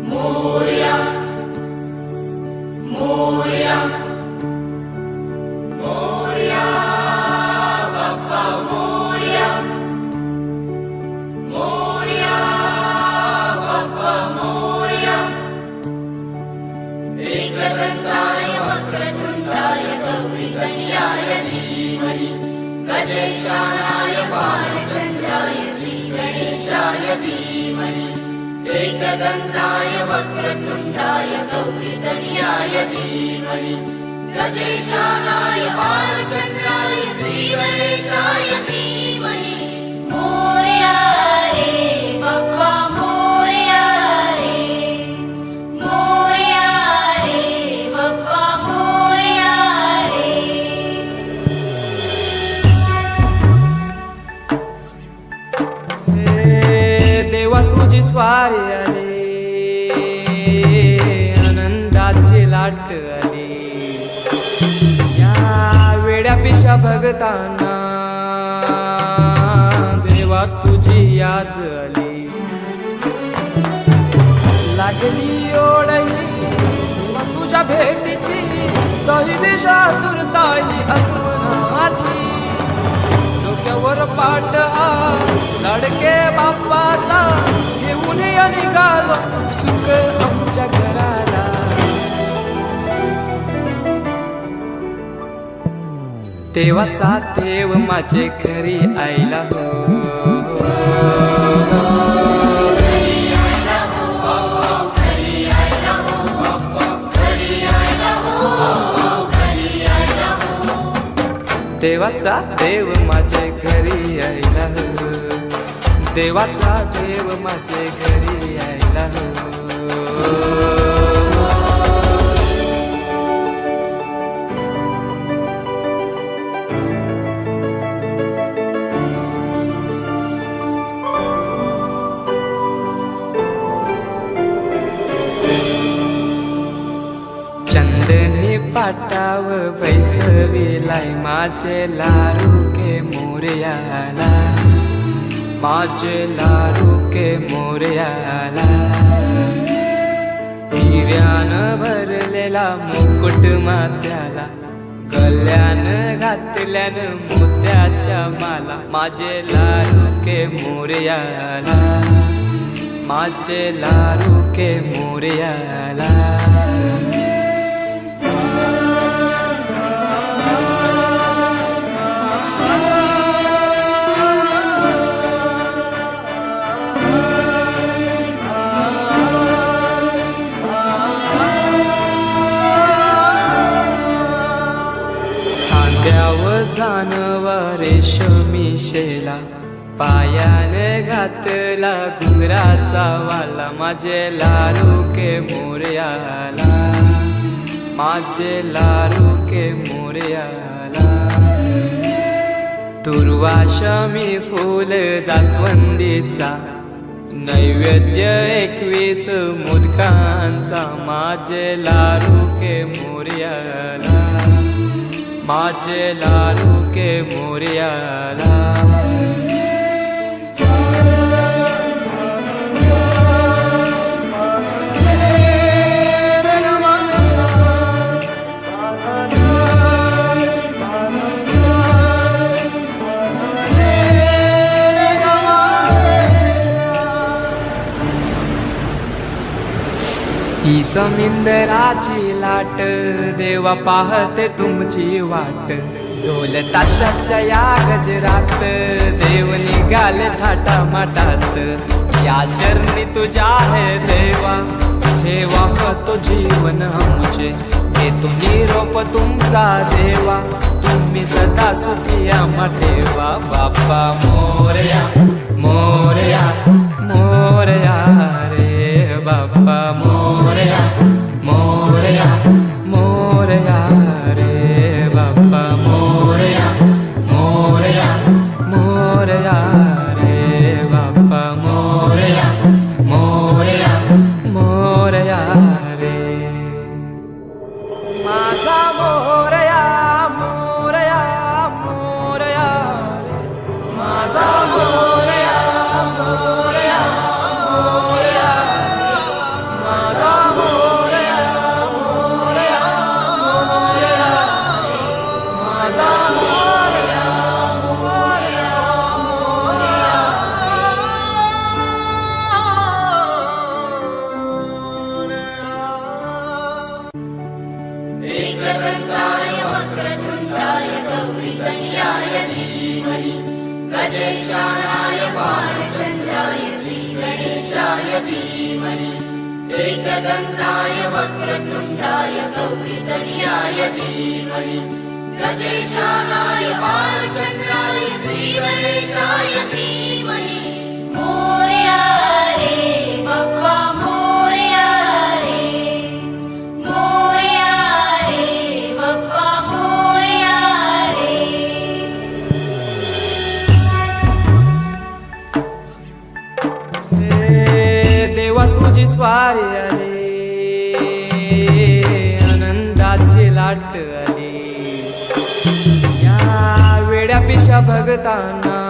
मोरया मोरया मोरया बाप्पा मोरया मोरया बाप्पा मोरया एकदंताय वक्रतुंडाय गौरीकन्याय धीमहि गजेशानाय बालचन्द्राय श्रीगणेशाय धीमहि एकदंताय वक्रतुंडाय गौरीकन्याय धीमहि गजेशानाय बालचन्द्राय श्रीगणेशाय धीमहि मोरया रे बाप्पा मोरया रे मोरया रे बाप्पा मोरया रे। देवा तुझी स्वारी आली आनंदाची लाट आली या वेड्या पिशा भगतांना देवा तुझी याद आली लागली ओढही तुझ्या भेटीची दही दिशा तुरताई आगमनाची डोक्यावर पाट लाडके बाप्पाचा घेऊन निघालो सुख आमच्या घराला देवाचा देव माझे घरी आयला हो देवाचा देव माझे घरी आयला हो देवाचा देव माझे घरी आयला हो। चंदनी पाटाव बैसविलाय माझे लारू के मोरयाला माझे लारू के मोरयाला हिऱ्यान भरलेला मुकुट मात्याला गल्यान घातल्यान मोत्याच्या माला माझे लारू के मोरयाला माझे लारू के मोरयाला। जानवा रेशमी शेला पायाने घातला घुंगराचा वाला माझे लारू के मोरयाला माझे लारू के मोरयाला। दुर्वाशमी फूल जास्वंदीचा नैवेद्य 21 मोदकांचा माझे लारू के मोरयाला माझे लारू के मोरयाला। ही समिंदराची लाट देवा पाहते तुमची वाट ढोल ताशाच्या या गजरात देव निघाले थाटा माटात या चरणी तुझ्या है देवा ठेवा तो जीवन आमचे घेतो निरोप तुमचा देवा तुम्ही सदा सुखी आम्हा ठेवा बाप्पा मोरया मोरया मोरया रे बाप्पा मोरया मोरया मोरया रे बाप्पा मोरया मोरया मोरया रे बाप्पा मोरया मोरया मोरया रे माझा मोरया मोरया मोरया रे माझा धीमहि गजेशानाय बालचन्द्राय श्रीगणेशाय धीमहि एकदन्ताय वक्रतुण्डाय गौरीतनयाय धीमहि गजेशानाय बालचन्द्राय श्रीगणेशाय धीमहि मोरया रे बप्पा मोरया रे मोरया रे बप्पा मोरया रे देवा तुझी स्वारी आली आनंदाची लाट आली या वेड्या पिशा भगतांना